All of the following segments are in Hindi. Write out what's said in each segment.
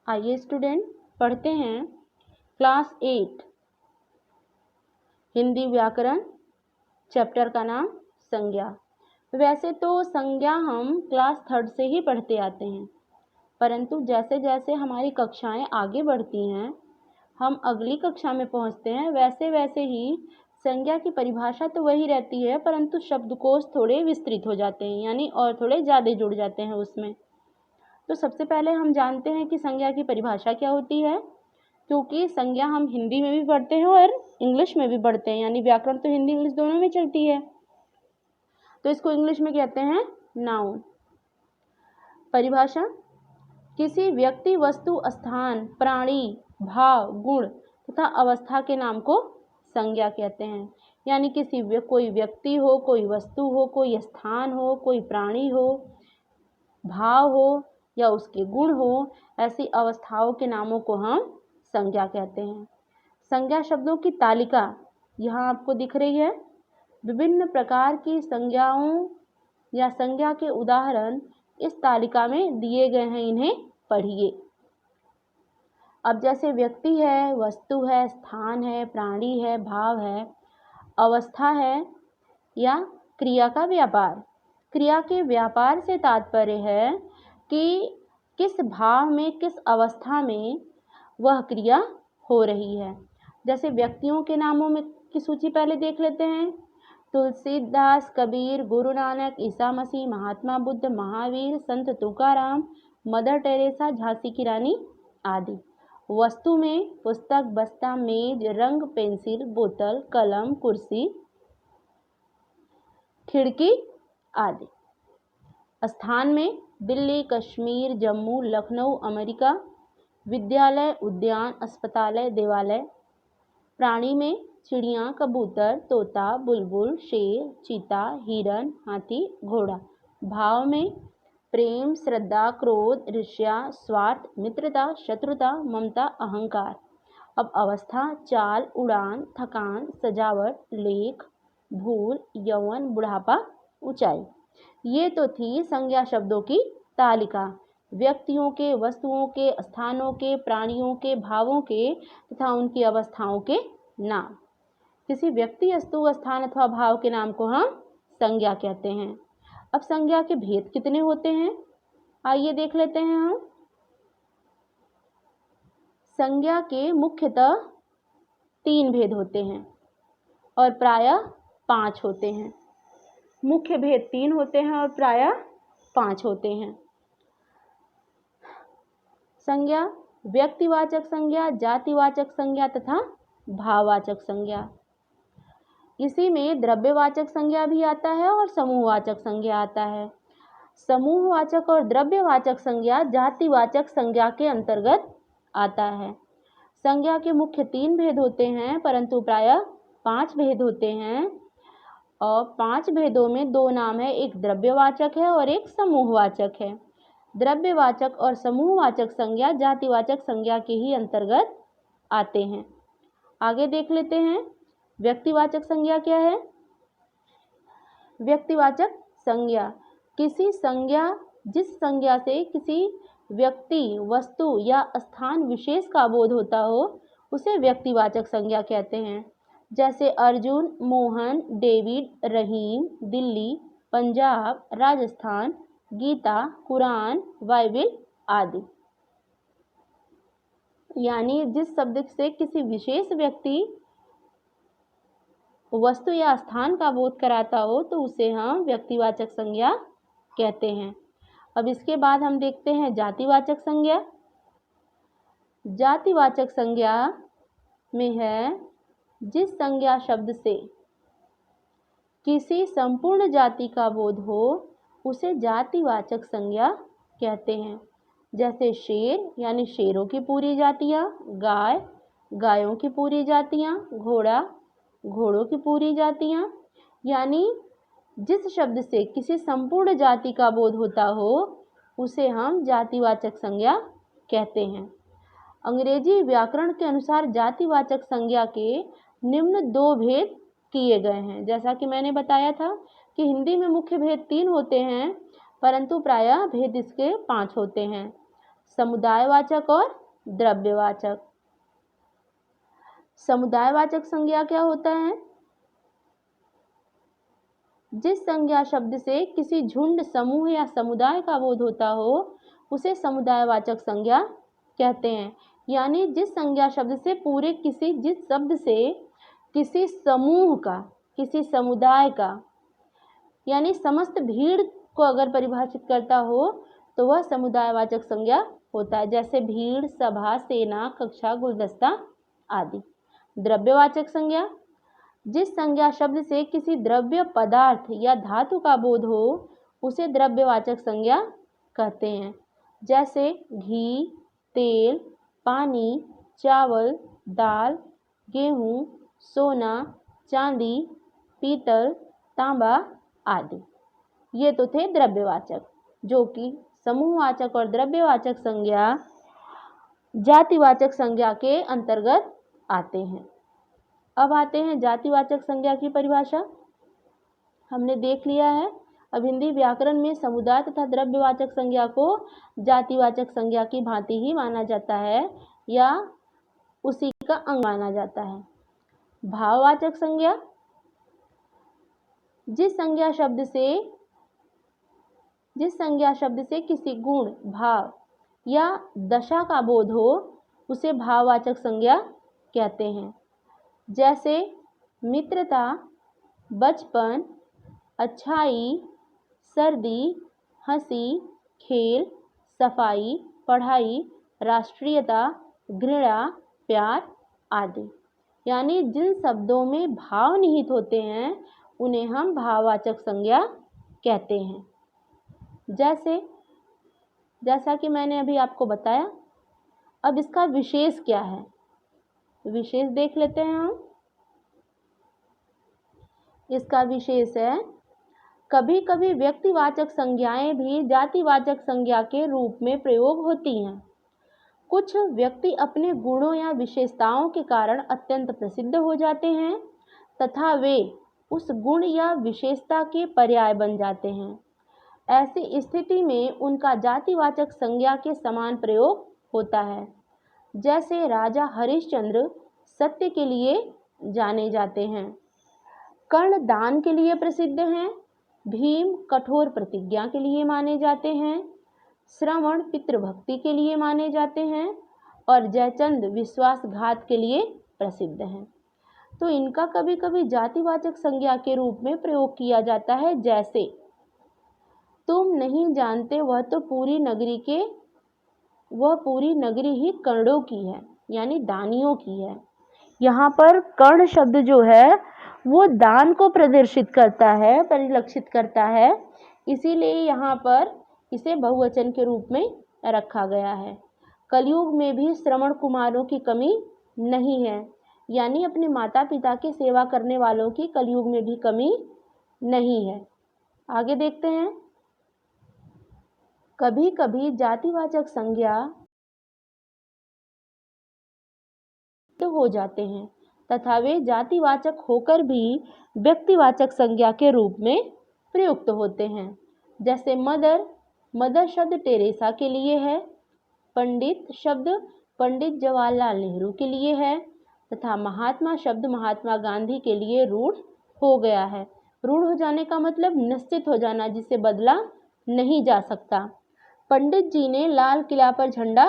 आइए स्टूडेंट पढ़ते हैं क्लास 8 हिंदी व्याकरण चैप्टर का नाम संज्ञा। वैसे तो संज्ञा हम क्लास 3 से ही पढ़ते आते हैं, परंतु जैसे जैसे हमारी कक्षाएं आगे बढ़ती हैं, हम अगली कक्षा में पहुंचते हैं, वैसे वैसे ही संज्ञा की परिभाषा तो वही रहती है, परंतु शब्दकोश थोड़े विस्तृत हो जाते हैं, यानी और थोड़े ज़्यादा जुड़ जाते हैं उसमें। तो सबसे पहले हम जानते हैं कि संज्ञा की परिभाषा क्या होती है, क्योंकि संज्ञा हम हिंदी में भी पढ़ते हैं और इंग्लिश में भी पढ़ते हैं, यानी व्याकरण तो हिंदी इंग्लिश दोनों में चलती है, तो इसको इंग्लिश में कहते हैं नाउन। परिभाषा: किसी व्यक्ति, वस्तु, स्थान, प्राणी, भाव, गुण तथा अवस्था के नाम को संज्ञा कहते हैं। यानी कोई व्यक्ति हो, कोई वस्तु हो, कोई स्थान हो, कोई प्राणी हो, भाव हो या उसके गुण हो, ऐसी अवस्थाओं के नामों को हम संज्ञा कहते हैं। संज्ञा शब्दों की तालिका यहाँ आपको दिख रही है। विभिन्न प्रकार की संज्ञाओं या संज्ञा के उदाहरण इस तालिका में दिए गए हैं, इन्हें पढ़िए। अब जैसे व्यक्ति है, वस्तु है, स्थान है, प्राणी है, भाव है, अवस्था है या क्रिया का व्यापार। क्रिया के व्यापार से तात्पर्य है कि किस भाव में, किस अवस्था में वह क्रिया हो रही है। जैसे व्यक्तियों के नामों में की सूची पहले देख लेते हैं। तुलसीदास, कबीर, गुरु नानक, ईसा मसीह, महात्मा बुद्ध, महावीर, संत तुकाराम, मदर टेरेसा, झांसी की रानी आदि। वस्तु में पुस्तक, बस्ता, मेज, रंग, पेंसिल, बोतल, कलम, कुर्सी, खिड़की आदि। स्थान में दिल्ली, कश्मीर, जम्मू, लखनऊ, अमेरिका, विद्यालय, उद्यान, अस्पताल, देवालय। प्राणी में चिड़िया, कबूतर, तोता, बुलबुल, शेर, चीता, हिरन, हाथी, घोड़ा। भाव में प्रेम, श्रद्धा, क्रोध, ईर्ष्या, स्वार्थ, मित्रता, शत्रुता, ममता, अहंकार। अब अवस्था: चाल, उड़ान, थकान, सजावट, लेख, भूल, यौवन, बुढ़ापा, ऊंचाई। ये तो थी संज्ञा शब्दों की तालिका। व्यक्तियों के, वस्तुओं के, स्थानों के, प्राणियों के, भावों के तथा उनकी अवस्थाओं के नाम। किसी व्यक्ति, वस्तु, स्थान अथवा भाव के नाम को हम संज्ञा कहते हैं। अब संज्ञा के भेद कितने होते हैं, आइए देख लेते हैं हम। संज्ञा के मुख्यतः 3 भेद होते हैं और प्रायः 5 होते हैं। मुख्य भेद 3 होते हैं और प्रायः 5 होते हैं। संज्ञा: व्यक्तिवाचक संज्ञा, जातिवाचक संज्ञा तथा भाववाचक संज्ञा। इसी में द्रव्यवाचक संज्ञा भी आता है और समूहवाचक संज्ञा आता है। समूहवाचक और द्रव्यवाचक संज्ञा जातिवाचक संज्ञा के अंतर्गत आता है। संज्ञा के मुख्य 3 भेद होते हैं, परंतु प्रायः 5 भेद होते हैं और 5 भेदों में 2 नाम है, एक द्रव्यवाचक है और एक समूहवाचक है। द्रव्यवाचक और समूहवाचक संज्ञा जातिवाचक संज्ञा के ही अंतर्गत आते हैं। आगे देख लेते हैं व्यक्तिवाचक संज्ञा क्या है। व्यक्तिवाचक संज्ञा: जिस संज्ञा से किसी व्यक्ति, वस्तु या स्थान विशेष का बोध होता हो, उसे व्यक्तिवाचक संज्ञा कहते हैं। जैसे अर्जुन, मोहन, डेविड, रहीम, दिल्ली, पंजाब, राजस्थान, गीता, कुरान, बाइबिल आदि। यानी जिस शब्द से किसी विशेष व्यक्ति, वस्तु या स्थान का बोध कराता हो, तो उसे हम व्यक्तिवाचक संज्ञा कहते हैं। अब इसके बाद हम देखते हैं जातिवाचक संज्ञा। जातिवाचक संज्ञा में है जिस संज्ञा शब्द से किसी संपूर्ण जाति का बोध हो, उसे जातिवाचक संज्ञा कहते हैं। जैसे शेर यानी शेरों की पूरी जातियाँ, गाय, गायों की पूरी जातियाँ, घोड़ा, घोड़ों की पूरी जातियाँ। यानी जिस शब्द से किसी संपूर्ण जाति का बोध होता हो, उसे हम जातिवाचक संज्ञा कहते हैं। अंग्रेजी व्याकरण के अनुसार जातिवाचक संज्ञा के निम्न 2 भेद किए गए हैं। जैसा कि मैंने बताया था कि हिंदी में मुख्य भेद 3 होते हैं, परंतु प्रायः भेद इसके 5 होते हैं। समुदायवाचक और द्रव्यवाचक। समुदायवाचक संज्ञा क्या होता है? जिस संज्ञा शब्द से किसी झुंड, समूह या समुदाय का बोध होता हो उसे समुदायवाचक संज्ञा कहते हैं। यानी जिस संज्ञा शब्द से जिस शब्द से किसी समूह का, किसी समुदाय का, यानी समस्त भीड़ को अगर परिभाषित करता हो तो वह समुदायवाचक संज्ञा होता है। जैसे भीड़, सभा, सेना, कक्षा, गुलदस्ता आदि। द्रव्यवाचक संज्ञा, जिस संज्ञा शब्द से किसी द्रव्य, पदार्थ या धातु का बोध हो उसे द्रव्यवाचक संज्ञा कहते हैं। जैसे घी, तेल, पानी, चावल, दाल, गेहूँ, सोना, चांदी, पीतल, तांबा आदि। ये तो थे द्रव्यवाचक, जो कि समूहवाचक और द्रव्यवाचक संज्ञा जातिवाचक संज्ञा के अंतर्गत आते हैं। अब आते हैं जातिवाचक संज्ञा की परिभाषा। हमने देख लिया है। अब हिंदी व्याकरण में समुदाय तथा द्रव्यवाचक संज्ञा को जातिवाचक संज्ञा की भांति ही माना जाता है या उसी का अंग माना जाता है। भाववाचक संज्ञा, जिस संज्ञा शब्द से किसी गुण, भाव या दशा का बोध हो उसे भाववाचक संज्ञा कहते हैं। जैसे मित्रता, बचपन, अच्छाई, सर्दी, हंसी, खेल, सफाई, पढ़ाई, राष्ट्रीयता, घृणा, प्यार आदि। यानी जिन शब्दों में भाव निहित होते हैं उन्हें हम भाववाचक संज्ञा कहते हैं। जैसा कि मैंने अभी आपको बताया। अब इसका विशेष क्या है, विशेष देख लेते हैं हम। इसका विशेष है, कभी कभी व्यक्तिवाचक संज्ञाएं भी जातिवाचक संज्ञा के रूप में प्रयोग होती हैं। कुछ व्यक्ति अपने गुणों या विशेषताओं के कारण अत्यंत प्रसिद्ध हो जाते हैं तथा वे उस गुण या विशेषता के पर्याय बन जाते हैं। ऐसी स्थिति में उनका जातिवाचक संज्ञा के समान प्रयोग होता है। जैसे राजा हरिश्चंद्र सत्य के लिए जाने जाते हैं, कर्ण दान के लिए प्रसिद्ध हैं, भीम कठोर प्रतिज्ञा के लिए माने जाते हैं, श्रवण पितृभक्ति के लिए माने जाते हैं और जयचंद विश्वासघात के लिए प्रसिद्ध हैं। तो इनका कभी कभी जातिवाचक संज्ञा के रूप में प्रयोग किया जाता है। जैसे तुम नहीं जानते वह पूरी नगरी ही कर्णों की है, यानी दानियों की है। यहाँ पर कर्ण शब्द जो है वो दान को प्रदर्शित करता है, परिलक्षित करता है, इसीलिए यहाँ पर इसे बहुवचन के रूप में रखा गया है। कलयुग में भी श्रवण कुमारों की कमी नहीं है, यानी अपने माता पिता की सेवा करने वालों की कलयुग में भी कमी नहीं है। आगे देखते हैं। कभी कभी जातिवाचक संज्ञा हो जाते हैं तथा वे जातिवाचक होकर भी व्यक्तिवाचक संज्ञा के रूप में प्रयुक्त होते हैं। जैसे मदर शब्द टेरेसा के लिए है, पंडित शब्द पंडित जवाहरलाल नेहरू के लिए है तथा महात्मा शब्द महात्मा गांधी के लिए रूढ़ हो गया है। रूढ़ हो जाने का मतलब निश्चित हो जाना, जिसे बदला नहीं जा सकता। पंडित जी ने लाल किला पर झंडा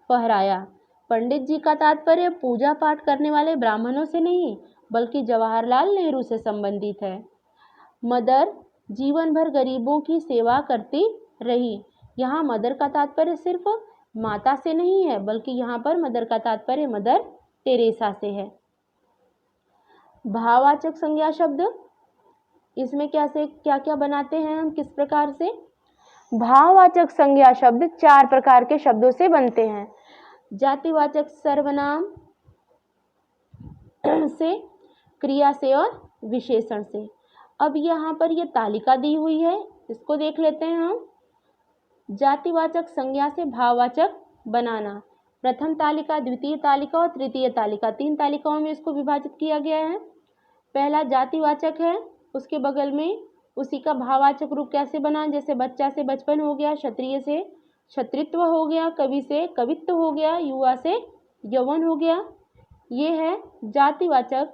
फहराया। पंडित जी का तात्पर्य पूजा पाठ करने वाले ब्राह्मणों से नहीं बल्कि जवाहरलाल नेहरू से संबंधित है। मदर जीवन भर गरीबों की सेवा करती रही। यहाँ मदर का तात्पर्य सिर्फ माता से नहीं है बल्कि यहाँ पर मदर का तात्पर्य मदर टेरेसा से है। भाववाचक संज्ञा शब्द, इसमें क्या क्या बनाते हैं हम, किस प्रकार से? भाववाचक संज्ञा शब्द 4 प्रकार के शब्दों से बनते हैं। जातिवाचक सर्वनाम से, क्रिया से और विशेषण से। अब यहाँ पर ये तालिका दी हुई है, इसको देख लेते हैं हम। जातिवाचक संज्ञा से भाववाचक बनाना। प्रथम तालिका, द्वितीय तालिका और तृतीय तालिका, 3 तालिकाओं में इसको विभाजित किया गया है। पहला जातिवाचक है, उसके बगल में उसी का भाववाचक रूप कैसे बना, जैसे बच्चा से बचपन हो गया, क्षत्रिय से क्षत्रित्व हो गया, कवि से कवित्व हो गया, युवा से यौवन हो गया। ये है जातिवाचक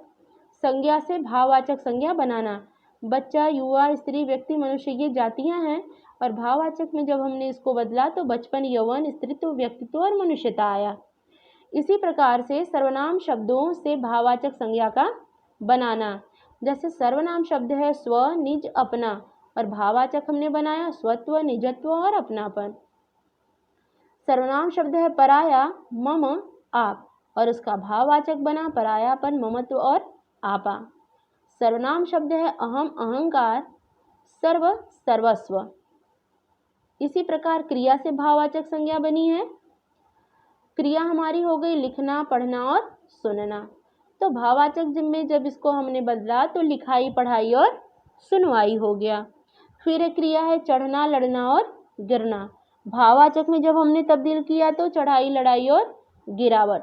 संज्ञा से भाववाचक संज्ञा बनाना। बच्चा, युवा, स्त्री, व्यक्ति, मनुष्य ये जातियां हैं और भाववाचक में जब हमने इसको बदला तो बचपन, यौवन, स्त्रीत्व, व्यक्तित्व और मनुष्यता आया। इसी प्रकार से सर्वनाम शब्दों से भाववाचक संज्ञा का बनाना। जैसे सर्वनाम शब्द है स्व, निज, अपना और भाववाचक हमने बनाया स्वत्व, निजत्व और अपनापन। सर्वनाम शब्द है पराया, मम, आप और उसका भाववाचक बना परायापन, ममत्व और आपा। सर्वनाम शब्द है अहम, अहंकार, सर्व, सर्वस्व। इसी प्रकार क्रिया से भाववाचक संज्ञा बनी है। क्रिया हमारी हो गई लिखना, पढ़ना और सुनना। तो भाववाचक में जब इसको हमने बदला तो लिखाई, पढ़ाई और सुनवाई हो गया। फिर एक क्रिया है चढ़ना, लड़ना और गिरना। भाववाचक में जब हमने तब्दील किया तो चढ़ाई, लड़ाई और गिरावट।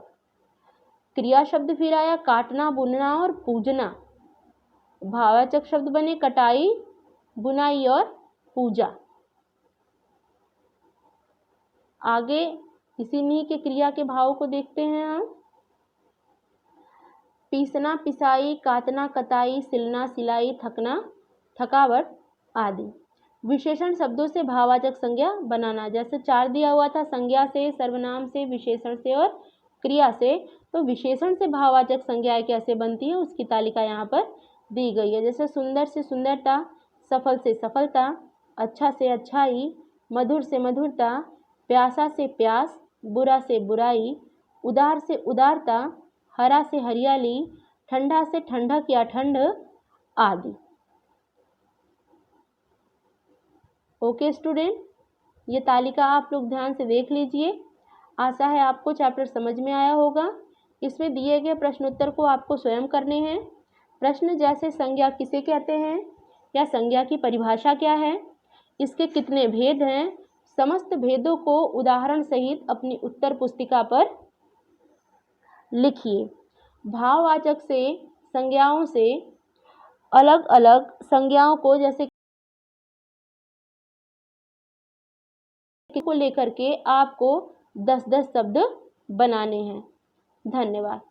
क्रिया शब्द फिर आया काटना, बुनना और पूजना। भाववाचक शब्द बने कटाई, बुनाई और पूजा। आगे इसी में के क्रिया के भाव को देखते हैं हम। पीसना, पिसाई, काटना, कताई, सिलना, सिलाई, थकना, थकावट आदि। विशेषण शब्दों से भाववाचक संज्ञा बनाना। जैसे 4 दिया हुआ था, संज्ञा से, सर्वनाम से, विशेषण से और क्रिया से। तो विशेषण से भाववाचक संज्ञाएं कैसे बनती है उसकी तालिका यहाँ पर दी गई है। जैसे सुंदर से सुंदरता, सफल से सफलता, अच्छा से अच्छाई, मधुर से मधुरता, प्यासा से प्यास, बुरा से बुराई, उदार से उदारता, हरा से हरियाली, ठंडा से ठंडक या ठंड आदि। ओके स्टूडेंट, ये तालिका आप लोग ध्यान से देख लीजिए। आशा है आपको चैप्टर समझ में आया होगा। इसमें दिए गए प्रश्नोत्तर को आपको स्वयं करने हैं। प्रश्न जैसे संज्ञा किसे कहते हैं या संज्ञा की परिभाषा क्या है, इसके कितने भेद हैं, समस्त भेदों को उदाहरण सहित अपनी उत्तर पुस्तिका पर लिखिए। भाववाचक से संज्ञाओं से अलग अलग संज्ञाओं को जैसे को लेकर के आपको 10-10 शब्द बनाने हैं। धन्यवाद।